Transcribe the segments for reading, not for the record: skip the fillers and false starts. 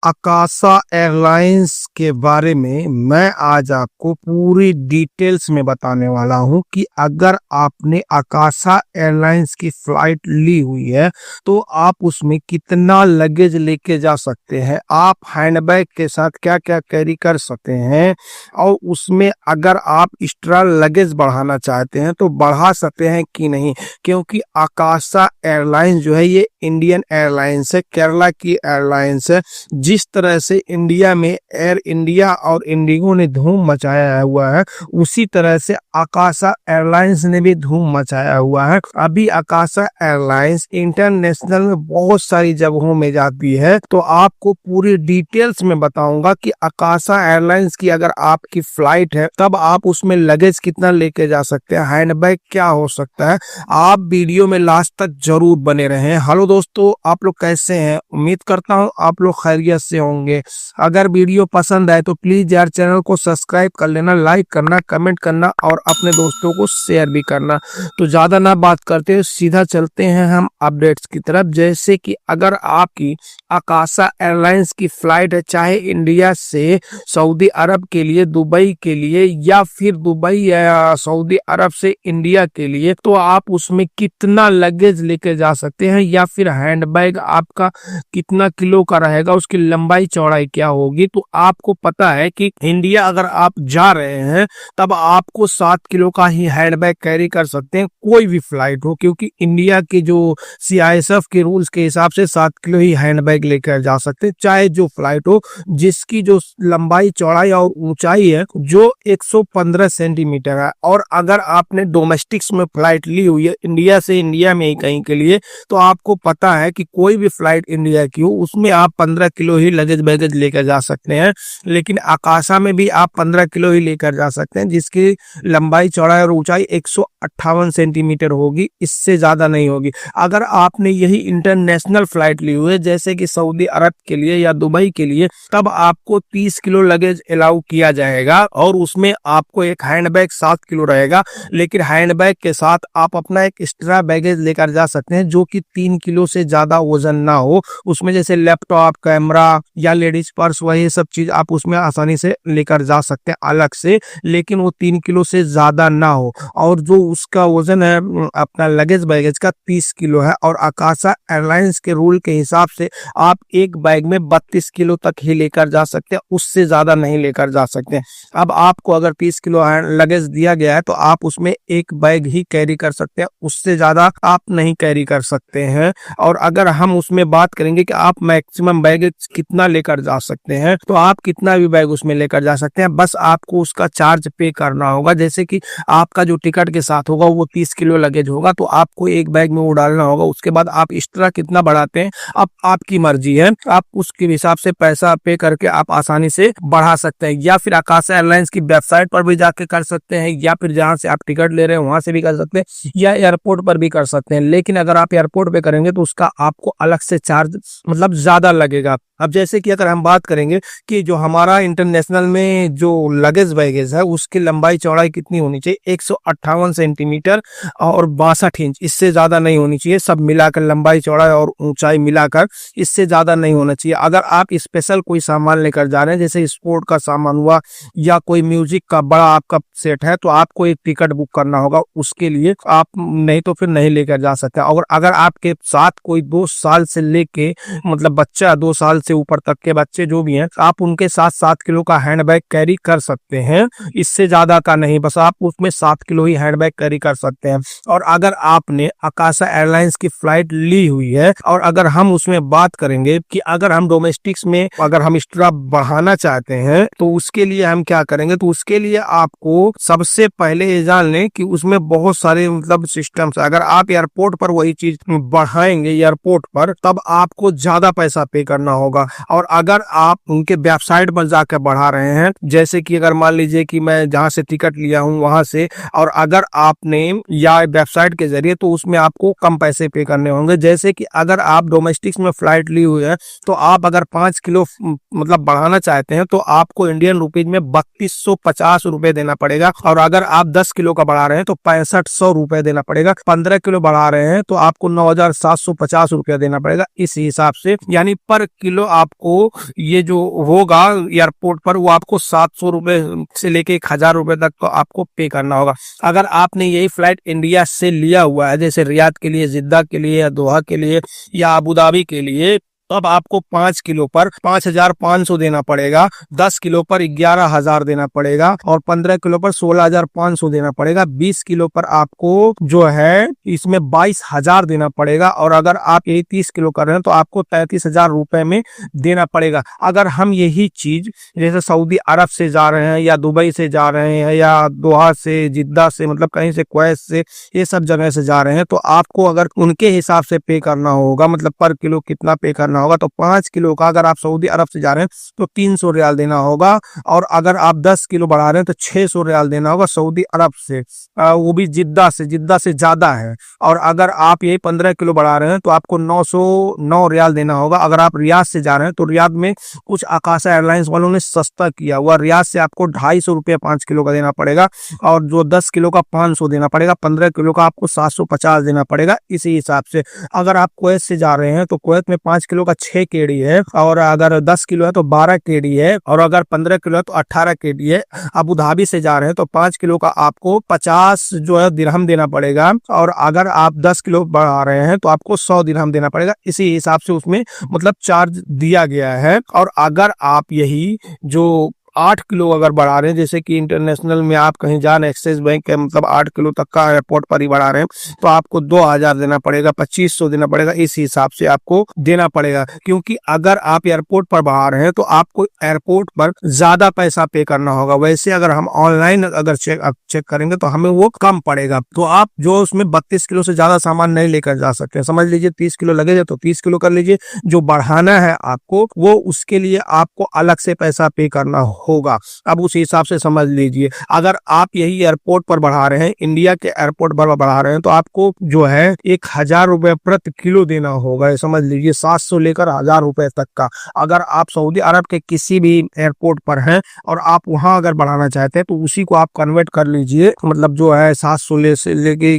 आकाशा airlines के बारे में मैं आज आपको पूरी डिटेल्स में बताने वाला हूं कि अगर आपने आकाशा एयरलाइंस की फ्लाइट ली हुई है तो आप उसमें कितना लगेज लेके जा सकते हैं, आप हैंडबैग के साथ क्या क्या कैरी कर सकते हैं और उसमें अगर आप एक्स्ट्रा लगेज बढ़ाना चाहते हैं तो बढ़ा सकते हैं कि नहीं। क्योंकि आकाशा एयरलाइंस जो है ये इंडियन एयरलाइंस है, केरला की एयरलाइंस है। जिस तरह से इंडिया में एयर इंडिया और इंडिगो ने धूम मचाया हुआ है, उसी तरह से आकाशा एयरलाइंस ने भी धूम मचाया हुआ है। अभी आकाशा एयरलाइंस इंटरनेशनल में बहुत सारी जगहों में जाती है, तो आपको पूरी डिटेल्स में बताऊंगा कि आकाशा एयरलाइंस की अगर आपकी फ्लाइट है तब आप उसमें लगेज कितना लेके जा सकते हैं, हैंडबैग क्या हो सकता है। आप वीडियो में लास्ट तक जरूर बने रहें। हेलो दोस्तों, आप लोग कैसे हैं? उम्मीद करता हूं आप लोग खैरियत से होंगे। अगर वीडियो पसंद आए तो प्लीज यार चैनल को सब्सक्राइब कर लेना, लाइक करना, कमेंट करना और अपने दोस्तों को शेयर भी करना। तो ज्यादा ना बात करते हुए सीधा चलते हैं हम अपडेट्स की तरफ। जैसे कि अगर आपकी आकाशा एयरलाइंस की फ्लाइट है, चाहे इंडिया से सऊदी अरब के लिए, दुबई के लिए या फिर दुबई या सऊदी अरब से इंडिया के लिए, तो आप उसमें कितना लगेज लेके जा सकते हैं या फिर हैंडबैग आपका कितना किलो का रहेगा, उसकी लंबाई चौड़ाई क्या होगी। तो आपको पता है कि इंडिया अगर आप जा रहे हैं तब आपको 7 किलो का ही हैंडबैग कैरी कर सकते हैं, कोई भी फ्लाइट हो, क्योंकि इंडिया के जो CISF के रूल्स के हिसाब से 7 किलो ही हैंडबैग लेकर जा सकते हैं, चाहे जो फ्लाइट हो जिसकी जो लंबाई चौड़ाई और ऊंचाई है जो 115 सेंटीमीटर है। और अगर आपने डोमेस्टिक्स में फ्लाइट ली हुई है इंडिया से इंडिया में ही कहीं के लिए, तो आपको पता है कि कोई भी फ्लाइट इंडिया की हो उसमें आप 15 किलो ही लगेज बैगेज लेकर जा सकते हैं। लेकिन आकाशा में भी आप 15 किलो ही लेकर जा सकते हैं, जिसकी लंबाई चौड़ाई और ऊंचाई 158 सेंटीमीटर होगी, इससे ज्यादा नहीं होगी। अगर आपने यही इंटरनेशनल फ्लाइट ली हुई है जैसे कि सऊदी अरब के लिए या दुबई के लिए, तब आपको 30 किलो लगेज अलाउ किया जाएगा और उसमें आपको एक हैंडबैग 7 किलो रहेगा। लेकिन हैंडबैग के साथ आप अपना एक एक्स्ट्रा बैगेज लेकर जा सकते हैं जो कि 3 किलो से ज्यादा वजन ना हो। उसमें जैसे लैपटॉप, कैमरा या लेडीज पर्स, वही सब चीज आप उसमें आसानी से लेकर जा सकते हैं अलग से, लेकिन वो 3 किलो से ज्यादा ना हो। और जो उसका वजन है अपना लगेज बैगेज का 30 किलो है। और आकाशा एयरलाइंस के रूल के हिसाब से आप एक बैग में 32 किलो तक ही लेकर जा सकते हैं, उससे ज्यादा नहीं लेकर जा सकते। अब आपको अगर 30 किलो लगेज दिया गया है तो आप उसमें एक बैग ही कैरी कर सकते हैं, उससे ज्यादा आप नहीं कैरी कर सकते हैं। और अगर हम उसमें बात करेंगे कि आप मैक्सिमम बैगेज कितना लेकर जा सकते हैं, तो आप कितना भी बैग उसमें लेकर जा सकते हैं, बस आपको उसका चार्ज पे करना होगा। जैसे कि आपका जो टिकट के साथ होगा वो 30 किलो लगेज होगा, तो आपको एक बैग में वो डालना होगा। उसके बाद आप एक्स्ट्रा कितना बढ़ाते हैं अब आपकी मर्जी है, आप उसके हिसाब से पैसा पे करके आप आसानी से बढ़ा सकते हैं। या फिर आकाशा एयरलाइंस की वेबसाइट पर भी जाके कर सकते हैं, या फिर जहां से आप टिकट ले रहे हैं वहां से भी कर सकते हैं, या एयरपोर्ट पर भी कर सकते हैं। लेकिन अगर आप एयरपोर्ट पे करेंगे तो उसका आपको अलग से चार्ज मतलब ज्यादा लगेगा। अब जैसे कि अगर हम बात करेंगे कि जो हमारा इंटरनेशनल में जो लगेज बैगेज है उसकी लंबाई चौड़ाई कितनी होनी चाहिए, 158 सेंटीमीटर और 62 इंच, इससे ज्यादा नहीं होनी चाहिए। सब मिलाकर लंबाई चौड़ाई और ऊंचाई मिलाकर इससे ज्यादा नहीं होना चाहिए। अगर आप स्पेशल कोई सामान लेकर जा रहे हैं जैसे स्पोर्ट का सामान हुआ या कोई म्यूजिक का बड़ा आपका सेट है, तो आपको एक टिकट बुक करना होगा उसके लिए, आप नहीं तो फिर नहीं लेकर जा सकते। और अगर आपके साथ कोई 2 साल से लेके मतलब बच्चा 2 साल से ऊपर तक के बच्चे जो भी हैं, आप उनके साथ 7 किलो का हैंडबैग कैरी कर सकते हैं, इससे ज्यादा का नहीं, बस आप उसमें 7 किलो ही हैंडबैग कैरी कर सकते हैं। और अगर आपने आकाशा एयरलाइंस की फ्लाइट ली हुई है और अगर हम उसमें बात करेंगे कि अगर हम डोमेस्टिक्स में अगर हम एक्स्ट्रा बढ़ाना चाहते हैं तो उसके लिए हम क्या करेंगे, तो उसके लिए आपको सबसे पहले ये जान लें कि उसमें बहुत सारे मतलब सिस्टम्स। अगर आप एयरपोर्ट पर वही चीज बढ़ाएंगे एयरपोर्ट पर, तब आपको ज्यादा पैसा पे करना होगा। और अगर आप उनके वेबसाइट पर जाकर बढ़ा रहे हैं, जैसे कि अगर मान लीजिए कि मैं जहां से टिकट लिया हूं वहां से, और अगर आपने या वेबसाइट के जरिए, तो उसमें आपको कम पैसे पे करने होंगे। जैसे कि अगर आप डोमेस्टिक्स में फ्लाइट ली हुई है तो आप अगर 5 किलो मतलब बढ़ाना चाहते हैं तो आपको इंडियन रुपीज में 3250 रुपए देना पड़ेगा। और अगर आप 10 किलो का बढ़ा रहे हैं तो 6500 रुपए देना पड़ेगा। 15 किलो बढ़ा रहे हैं तो आपको 9750 रुपया देना पड़ेगा। इस हिसाब से यानी पर किलो आपको ये जो होगा एयरपोर्ट पर वो आपको 700 रुपए से लेके 1000 रुपए तक तो आपको पे करना होगा। अगर आपने यही फ्लाइट इंडिया से लिया हुआ है, जैसे रियाद के लिए, जिद्दा के लिए या दोहा के लिए या अबू धाबी के लिए, तब आपको 5 किलो पर 5500 देना पड़ेगा, 10 किलो पर 11,000 देना पड़ेगा और 15 किलो पर 16,500 देना पड़ेगा, 20 किलो पर आपको जो है इसमें 22,000 देना पड़ेगा और अगर आप यही 30 किलो कर रहे हैं तो आपको 33,000 रुपए में देना पड़ेगा। अगर हम यही चीज जैसे सऊदी अरब से जा रहे हैं या दुबई से जा रहे हैं या दोहा से, जिद्दा से, मतलब कहीं से, कुवैत से, ये सब जगह से जा रहे हैं, तो आपको अगर उनके हिसाब से पे करना होगा, मतलब पर किलो कितना पे करना होगा, तो 5 किलो का अगर आप सऊदी अरब से जा रहे हैं तो 300 रियाल देना होगा और अगर आप 10 किलो बढ़ा रहे हैं तो 600 रियाल देना होगा सऊदी अरब से, वो भी जिद्दा से ज्यादा है। और अगर आप यही 15 किलो बढ़ा रहे हैं तो आपको 909 रियाल देना होगा। अगर आप रियाद से जा रहे हैं तो रियाद में कुछ आकाशा एयरलाइंस वालों ने सस्ता किया हुआ, रियाद से आपको 250 रुपये 5 किलो का देना पड़ेगा और जो 10 किलो का 500 देना पड़ेगा, 15 किलो का आपको 750 देना पड़ेगा। इसी हिसाब से अगर आप कुवैत से जा रहे हैं तो कुवैत में 5 किलो का 6 केडी है और अगर 10 किलो है तो 12 केडी है और अगर 15 किलो है तो 18 केडी है। अबू धाबी से जा रहे हैं तो 5 किलो का आपको 50 जो है दिरहम देना पड़ेगा और अगर आप 10 किलो बढ़ा रहे हैं तो आपको 100 दिरहम देना पड़ेगा। इसी हिसाब से उसमें मतलब चार्ज दिया गया है। और अगर आप यही जो 8 किलो अगर बढ़ा रहे हैं, जैसे कि इंटरनेशनल में आप कहीं जा रहे हैं, एक्सिस बैंक के मतलब 8 किलो तक का एयरपोर्ट पर ही बढ़ा रहे हैं तो आपको 2000 देना पड़ेगा, 2500 देना पड़ेगा। इस हिसाब से आपको देना पड़ेगा क्योंकि अगर आप एयरपोर्ट पर बढ़ा रहे हैं तो आपको एयरपोर्ट पर ज्यादा पैसा पे करना होगा। वैसे अगर हम ऑनलाइन अगर चेक करेंगे तो हमें वो कम पड़ेगा। तो आप जो उसमें 32 किलो से ज्यादा सामान नहीं लेकर जा सकते, समझ लीजिए 30 किलो लगेगा तो 30 किलो कर लीजिए। जो बढ़ाना है आपको वो उसके लिए आपको अलग से पैसा पे करना होगा। अब उस हिसाब से समझ लीजिए अगर आप यही एयरपोर्ट पर बढ़ा रहे हैं, इंडिया के एयरपोर्ट पर बढ़ा रहे हैं तो आपको जो है 1000 रुपए प्रति किलो देना होगा। समझ लीजिए 700 लेकर 1000 रुपए तक का। अगर आप सऊदी अरब के किसी भी एयरपोर्ट पर हैं और आप वहां अगर बढ़ाना चाहते हैं तो उसी को आप कन्वर्ट कर लीजिए, मतलब जो है 700 से लेके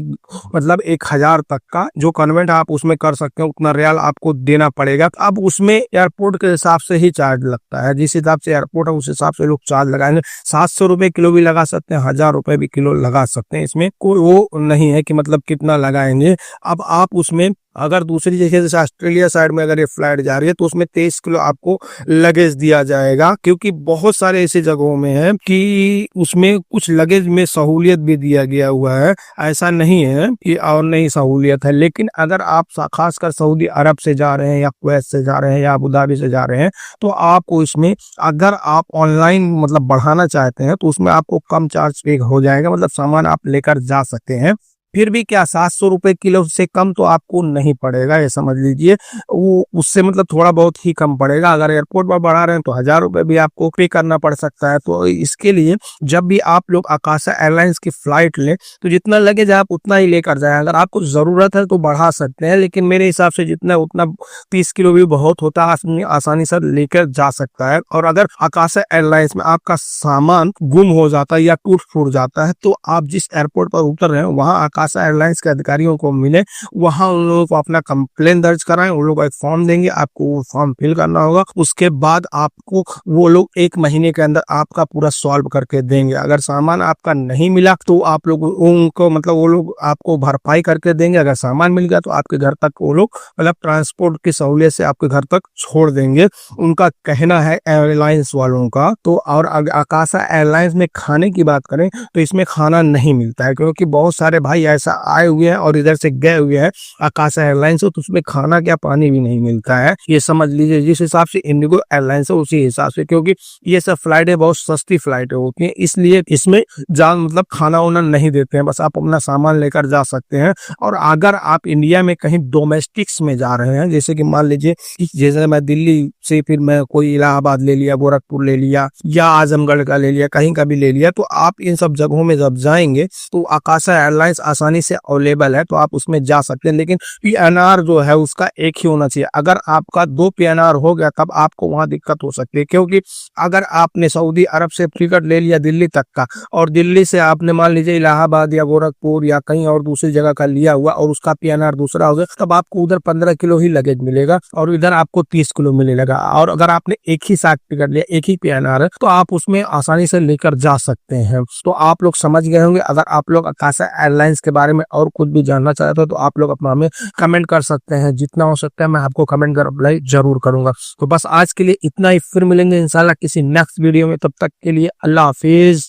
मतलब 1000 तक का जो कन्वर्ट आप उसमें कर सकते हैं उतना रियाल आपको देना पड़ेगा। अब उसमें एयरपोर्ट के हिसाब से ही चार्ज लगता है, जिस हिसाब से एयरपोर्ट है उस हिसाब से लोग चार्ज लगाएंगे। 700 रुपए किलो भी लगा सकते हैं, 1000 रुपए भी किलो लगा सकते हैं, इसमें कोई वो नहीं है कि मतलब कितना लगाएंगे। अब आप उसमें अगर दूसरी जगह जैसे ऑस्ट्रेलिया साइड में अगर ये फ्लाइट जा रही है तो उसमें 23 किलो आपको लगेज दिया जाएगा क्योंकि बहुत सारे ऐसे जगहों में है कि उसमें कुछ लगेज में सहूलियत भी दिया गया हुआ है। ऐसा नहीं है कि और नहीं सहूलियत है, लेकिन अगर आप खासकर सऊदी अरब से जा रहे हैं या कुवैत से जा रहे हैं या अबू धाबी से जा रहे हैं तो आपको इसमें अगर आप ऑनलाइन मतलब बढ़ाना चाहते हैं तो उसमें आपको कम चार्ज पे हो जाएगा, मतलब सामान आप लेकर जा सकते हैं। फिर भी क्या 700 रुपए किलो से कम तो आपको नहीं पड़ेगा, ये समझ लीजिए। वो उससे मतलब थोड़ा बहुत ही कम पड़ेगा। अगर एयरपोर्ट पर बढ़ा रहे हैं तो 1000 रुपए भी आपको पे करना पड़ सकता है। तो इसके लिए जब भी आप लोग आकाशा एयरलाइंस की फ्लाइट लें तो जितना लगेज आप उतना ही लेकर जाए। अगर आपको जरूरत है तो बढ़ा सकते हैं, लेकिन मेरे हिसाब से जितना उतना 30 किलो भी बहुत होता है, आसानी से लेकर जा सकता है। और अगर आकाशा एयरलाइंस में आपका सामान गुम हो जाता है या टूट फूट जाता है तो आप जिस एयरपोर्ट पर उतर रहे हैं वहां आकाशा एयरलाइंस के अधिकारियों को मिले, वहां उन लोगों को अपना कंप्लेन दर्ज कराएं। उन लोगों को एक फॉर्म देंगे, आपको वो फॉर्म फिल करना होगा। उसके बाद आपको वो लोग 1 महीने के अंदर आपका पूरा सॉल्व करके देंगे। अगर सामान आपका नहीं मिला तो आप लोग उनको मतलब वो लोग आपको भरपाई करके देंगे। अगर सामान मिल गया तो आपके घर तक वो लोग मतलब ट्रांसपोर्ट की सहूलियत से आपके घर तक छोड़ देंगे, उनका कहना है एयरलाइंस वालों का। तो और आकाशा एयरलाइंस में खाने की बात करें तो इसमें खाना नहीं मिलता है क्योंकि बहुत सारे भाई ऐसा आए हुए हैं और इधर से गए हुए हैं आकाशा एयरलाइंस तो उसमें खाना क्या पानी भी नहीं मिलता है, ये समझ लीजिए। जिस हिसाब से इंडिगो एयरलाइंस है उसी हिसाब से, क्योंकि ये सब फ्लाइटें बहुत सस्ती फ्लाइटें होती हैं इसलिए इसमें जान मतलब खाना वाना नहीं देते हैं, बस आप अपना सामान लेकर जा सकते हैं। और अगर आप इंडिया में कहीं डोमेस्टिक्स में जा रहे हैं, जैसे कि मान लीजिए जैसे मैं दिल्ली से फिर मैं कोई इलाहाबाद ले लिया, गोरखपुर ले लिया या आजमगढ़ का ले लिया, कहीं का भी ले लिया, तो आप इन सब जगहों में जब जाएंगे तो आकाशा एयरलाइंस आसानी से अवेलेबल है तो आप उसमें जा सकते हैं, लेकिन पीएनआर जो है उसका एक ही होना चाहिए। अगर आपका 2 पीएनआर हो गया तब आपको वहां दिक्कत हो सकती है, क्योंकि अगर आपने सऊदी अरब से टिकट ले लिया दिल्ली तक का, और दिल्ली से आपने मान लीजिए इलाहाबाद या गोरखपुर या कहीं और दूसरी जगह का लिया हुआ और उसका पीएनआर दूसरा हो गया, तब आपको उधर 15 किलो ही लगेज मिलेगा और इधर आपको 30 किलो मिलेगा। और अगर आपने एक ही साथ टिकट लिया, एक ही पीएनआर है, तो आप उसमें आसानी से लेकर जा सकते हैं। तो आप लोग समझ गए होंगे। अगर आप लोग आकाशा एयरलाइंस के बारे में और कुछ भी जानना चाहते हो तो आप लोग अपना हमें कमेंट कर सकते हैं, जितना हो सकता है मैं आपको कमेंट कर रिप्लाई जरूर करूंगा। तो बस आज के लिए इतना ही, फिर मिलेंगे इंशाल्लाह किसी नेक्स्ट वीडियो में। तब तक के लिए अल्लाह हाफिज।